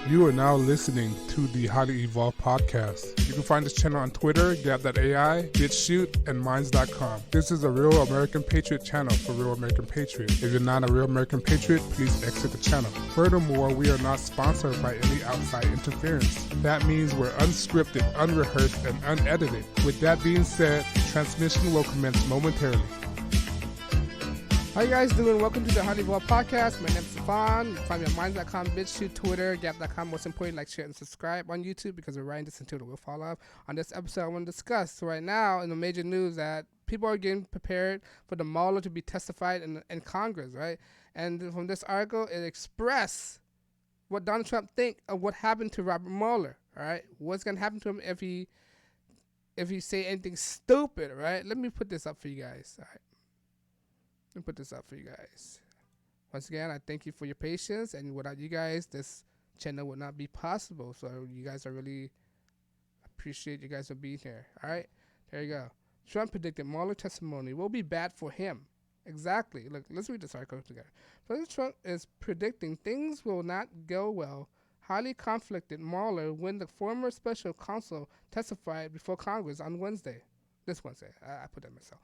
You are now listening to the Highly Evolved Podcast. You can find this channel on Twitter, Gab.ai, BitChute, and Minds.com. This is a Real American Patriot channel for Real American Patriots. If you're not a Real American Patriot, please exit the channel. Furthermore, we are not sponsored by any outside interference. That means we're unscripted, unrehearsed, and unedited. With that being said, transmission will commence momentarily. How you guys doing? Welcome to the HighlyEvolvedPodcast. My name is Stefan. You can find me on Minds.com, BitChute, Twitter, Gap.com. Most important, like, share, and subscribe on YouTube because we're writing this until it will fall off. On this episode, I want to discuss right now in the major news that people are getting prepared for the Mueller to be testified in Congress, right? And from this article, it expressed what Donald Trump think of what happened to Robert Mueller, all right? What's going to happen to him if he say anything stupid, right? Let me put this up for you guys, all right? Let me put this up for you guys. Once again, I thank you for your patience, and without you guys, this channel would not be possible. So you guys are really appreciate you guys for being here. All right, there you go. Trump predicted Mueller testimony will be bad for him. Exactly. Look, let's read this article together. President Trump is predicting things will not go well. Highly conflicted Mueller when the former special counsel testified before Congress on Wednesday. This Wednesday, I put that myself.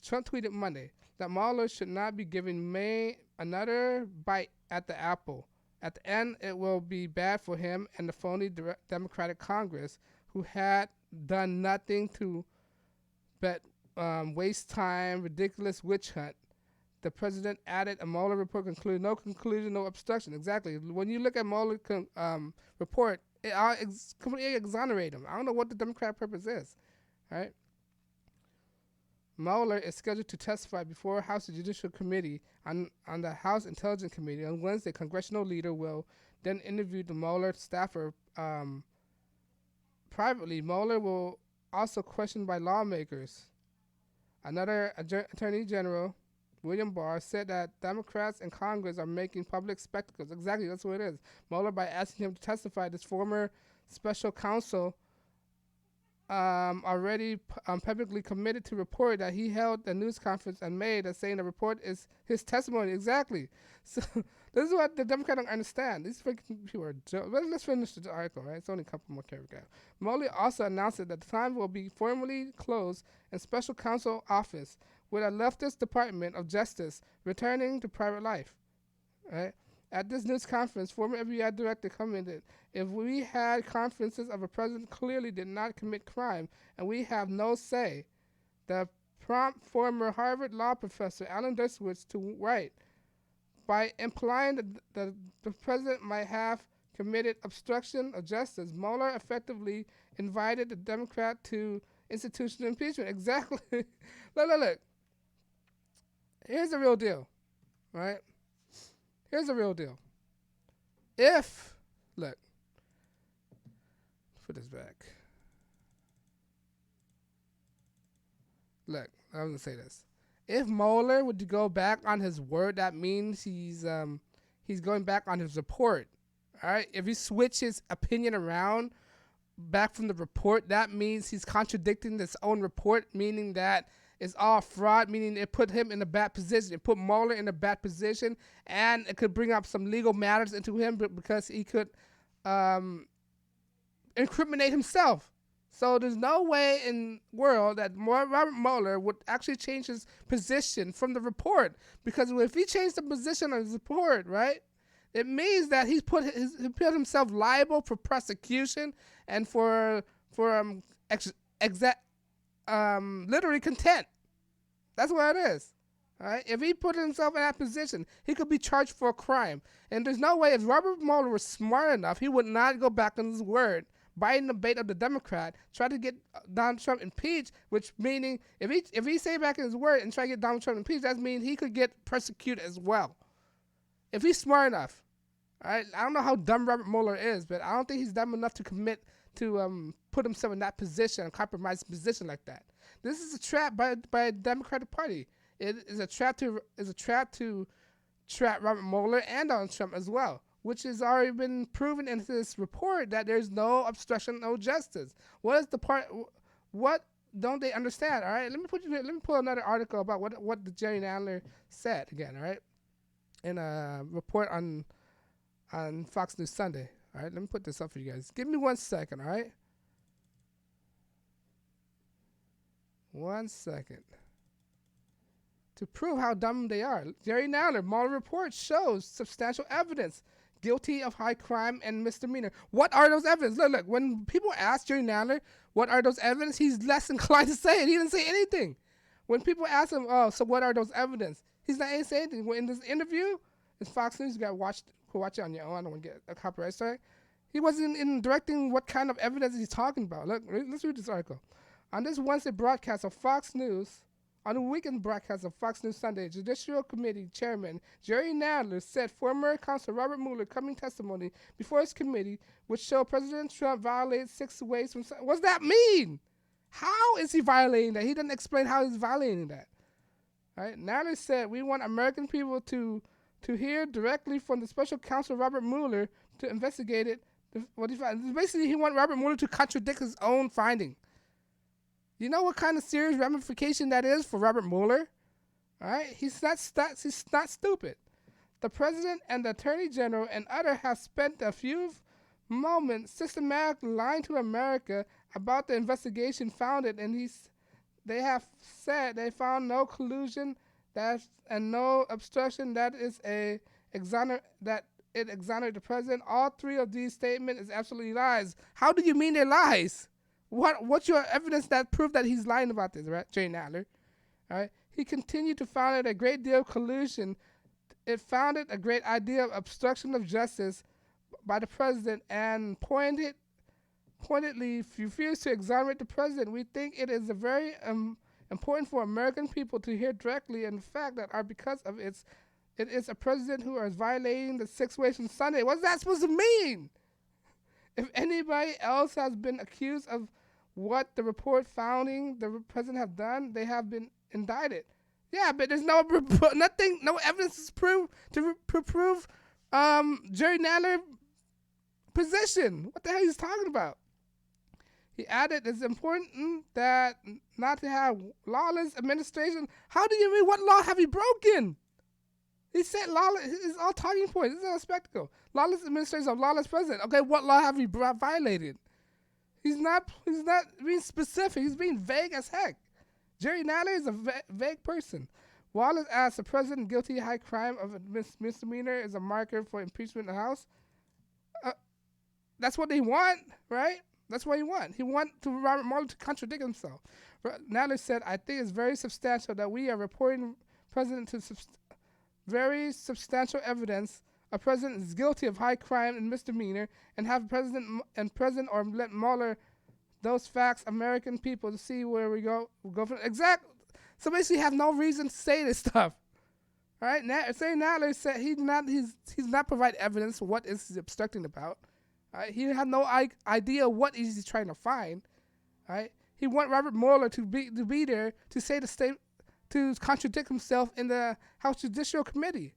Trump tweeted Monday that Mueller should not be giving May another bite at the apple. At the end, it will be bad for him and the phony Democratic Congress who had done nothing to but waste time, ridiculous witch hunt. The president added a Mueller report concluded no conclusion, no obstruction. Exactly. When you look at Mueller report, it's completely exonerate him. I don't know what the Democratic purpose is. All right. Mueller is scheduled to testify before House Judicial Committee on the House Intelligence Committee. On Wednesday, congressional leader will then interview the Mueller staffer privately. Mueller will also questioned by lawmakers. Another Attorney General, William Barr, said that Democrats in Congress are making public spectacles. Exactly, that's what it is. Mueller, by asking him to testify, this former special counsel already publicly committed to report that he held a news conference in May that saying the report is his testimony. Exactly. So this is what the Democrats don't understand. These freaking people are jokes. Let's finish the article, right? It's only a couple more paragraphs. Mueller also announced that the time will be formally closed in special counsel office with a leftist Department of Justice returning to private life, right? At this news conference, former FBI director commented, if we had conferences of a president clearly did not commit crime and we have no say, the prompt former Harvard law professor Alan Dershowitz to write, by implying that the president might have committed obstruction of justice, Mueller effectively invited the Democrat to institutional impeachment. Exactly. Look. Here's the real deal, right? Here's the real deal. Look, put this back. Look, I'm going to say this. If Mueller were to go back on his word, that means he's going back on his report. All right? If he switches his opinion around back from the report, that means he's contradicting his own report, meaning that it's all fraud, meaning it put him in a bad position. It put Mueller in a bad position, and it could bring up some legal matters into him because he could incriminate himself. So there's no way in the world that Robert Mueller would actually change his position from the report, because if he changed the position of his report, right, it means that he put himself liable for prosecution and for literary contempt. That's what it is. All right? If he put himself in that position, he could be charged for a crime. And there's no way, if Robert Mueller was smart enough, he would not go back on his word, biting the bait of the Democrat, try to get Donald Trump impeached, which meaning if he stay back in his word and try to get Donald Trump impeached, that means he could get persecuted as well. If he's smart enough. All right? I don't know how dumb Robert Mueller is, but I don't think he's dumb enough to commit to put himself in that position and compromise position like that. This is a trap by the Democratic Party. It is a trap to trap Robert Mueller and Donald Trump as well, which has already been proven in this report that there's no obstruction, no justice. What don't they understand? All right, let me pull another article about what the Jerry Nadler said again. All right, in a report on Fox News Sunday. All right, let me put this up for you guys. Give me 1 second, all right? 1 second. To prove how dumb they are. Jerry Nadler, Mueller report shows substantial evidence. Guilty of high crime and misdemeanor. What are those evidence? Look, when people ask Jerry Nadler, what are those evidence, he's less inclined to say it. He didn't say anything. When people ask him, oh, so what are those evidence? He's not saying anything. In this interview, it's Fox News, you got to watch it on your own. I don't want to get a copyright strike. He wasn't in directing what kind of evidence he's talking about. Look, let's read this article. On this Wednesday broadcast of Fox News, on the weekend broadcast of Fox News Sunday, Judicial Committee Chairman Jerry Nadler said former counsel Robert Mueller coming testimony before his committee would show President Trump violated 6 ways from... What's that mean? How is he violating that? He didn't explain how he's violating that. All right? Nadler said, we want American people to hear directly from the special counsel Robert Mueller to investigate it. What he found. Basically, he wants Robert Mueller to contradict his own finding. You know what kind of serious ramification that is for Robert Mueller? All right? He's not stupid. The president and the attorney general and others have spent a few moments systematically lying to America about the investigation founded, and they have said they found no collusion and no obstruction that it exonerated the president. All 3 of these statements is absolutely lies. How do you mean they're lies? What's your evidence that prove that he's lying about this, right? Jerry Nadler. All right. He continued to found a great deal of collusion. It founded a great idea of obstruction of justice by the president and pointedly refused to exonerate the president. We think it is a very important for American people to hear directly, and the fact that because of it is a president who is violating the 6 ways from Sunday. What's that supposed to mean? If anybody else has been accused of what the report founding the president have done, they have been indicted. Yeah, but there's no evidence to prove Jerry Nadler's position. What the hell he's talking about? He added, it's important that not to have lawless administration. How do you mean? What law have you broken? He said lawless. It's all talking points. This is a spectacle. Lawless administration of lawless president. Okay, what law have you violated? He's not being specific. He's being vague as heck. Jerry Nadler is a vague person. Wallace asked the president guilty of high crime of a misdemeanor is a marker for impeachment in the House. That's what they want, right? That's what he wants. He wants Robert Mueller to contradict himself. Nadler said, I think it's very substantial that we are reporting president to very substantial evidence a president is guilty of high crime and misdemeanor and have president or let Mueller those facts American people to see where we go from. Exactly. So basically have no reason to say this stuff. All right? Nadler said he's not provide evidence for what is he obstructing about. All right? He had no idea what is he trying to find. All right? He want Robert Mueller to be there to say the state to contradict himself in the House Judicial Committee.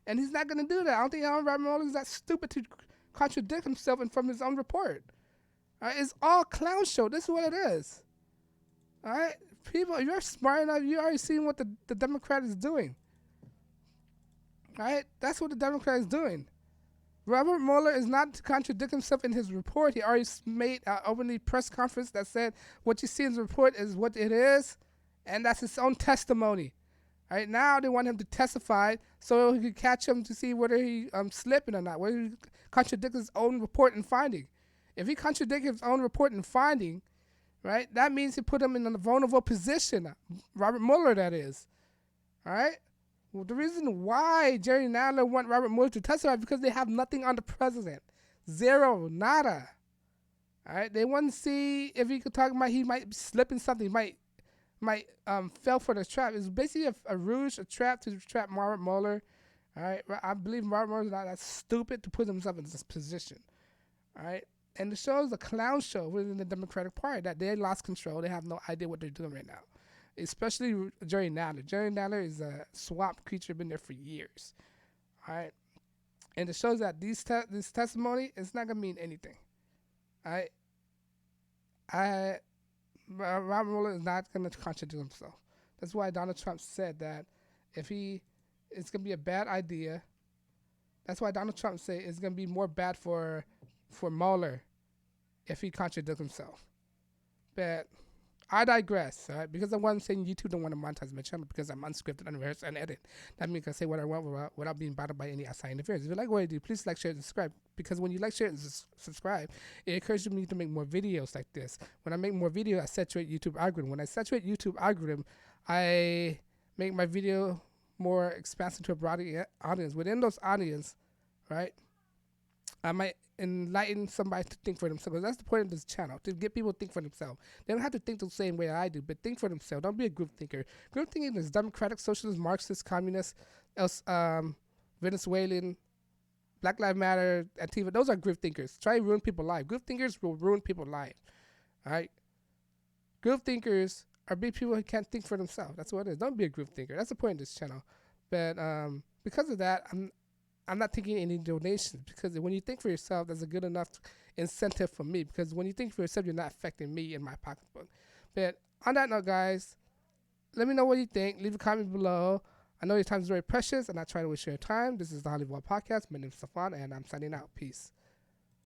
And he's not going to do that. I don't think Robert Mueller is that stupid to contradict himself from his own report. All right? It's all clown show. This is what it is. All right? People, you're smart enough. You already seen what the Democrat is doing. All right? That's what the Democrat is doing. Robert Mueller is not to contradict himself in his report. He already made an openly press conference that said what you see in the report is what it is, and that's his own testimony. All right, now they want him to testify so he could catch him to see whether he slipping or not, whether he contradicts his own report and finding. If he contradicts his own report and finding, right, that means he put him in a vulnerable position. Robert Mueller, that is. All right? Well, the reason why Jerry Nadler want Robert Mueller to testify is because they have nothing on the president. Zero, nada. All right? They want to see if he could talk about he might slip in something, he might fell for the trap. It's basically a ruse, a trap to trap Robert Mueller. All right? I believe Robert Mueller is not that stupid to put himself in this position. All right? And the show is a clown show within the Democratic Party that they lost control. They have no idea what they're doing right now. Especially Jerry Nadler. Jerry Nadler is a swamp creature, been there for years. All right? And it shows that this testimony is not going to mean anything. All right? Robert Mueller is not going to contradict himself. That's why Donald Trump said that it's going to be a bad idea. That's why Donald Trump said it's going to be more bad for for Mueller if he contradicts himself. But I digress, all right? Because of what I'm saying, YouTube don't want to monetize my channel because I'm unscripted, unrehearsed, and edit. That means I can say what I want without being bothered by any outside interference. If you like what I do, please like, share, and subscribe. Because when you like, share, and subscribe, it encourages me to make more videos like this. When I make more videos, I saturate YouTube algorithm. When I saturate YouTube algorithm, I make my video more expansive to a broader audience. Within those audience, right, I might enlighten somebody to think for themselves. That's the point of this channel, to get people to think for themselves. They don't have to think the same way I do, but think for themselves. Don't be a group thinker. Group thinking is democratic, socialist, Marxist, communist, Venezuelan, Black Lives Matter, Antifa. Those are group thinkers. Try to ruin people's lives. Group thinkers will ruin people's lives. All right? Group thinkers are big people who can't think for themselves. That's what it is. Don't be a group thinker. That's the point of this channel. But because of that, I'm not taking any donations, because when you think for yourself, that's a good enough incentive for me, because when you think for yourself, you're not affecting me in my pocketbook. But on that note, guys, let me know what you think. Leave a comment below. I know your time is very precious, and I try to waste your time. This is the HighlyEvolvedPodcast. My name is Stefan, and I'm signing out. Peace.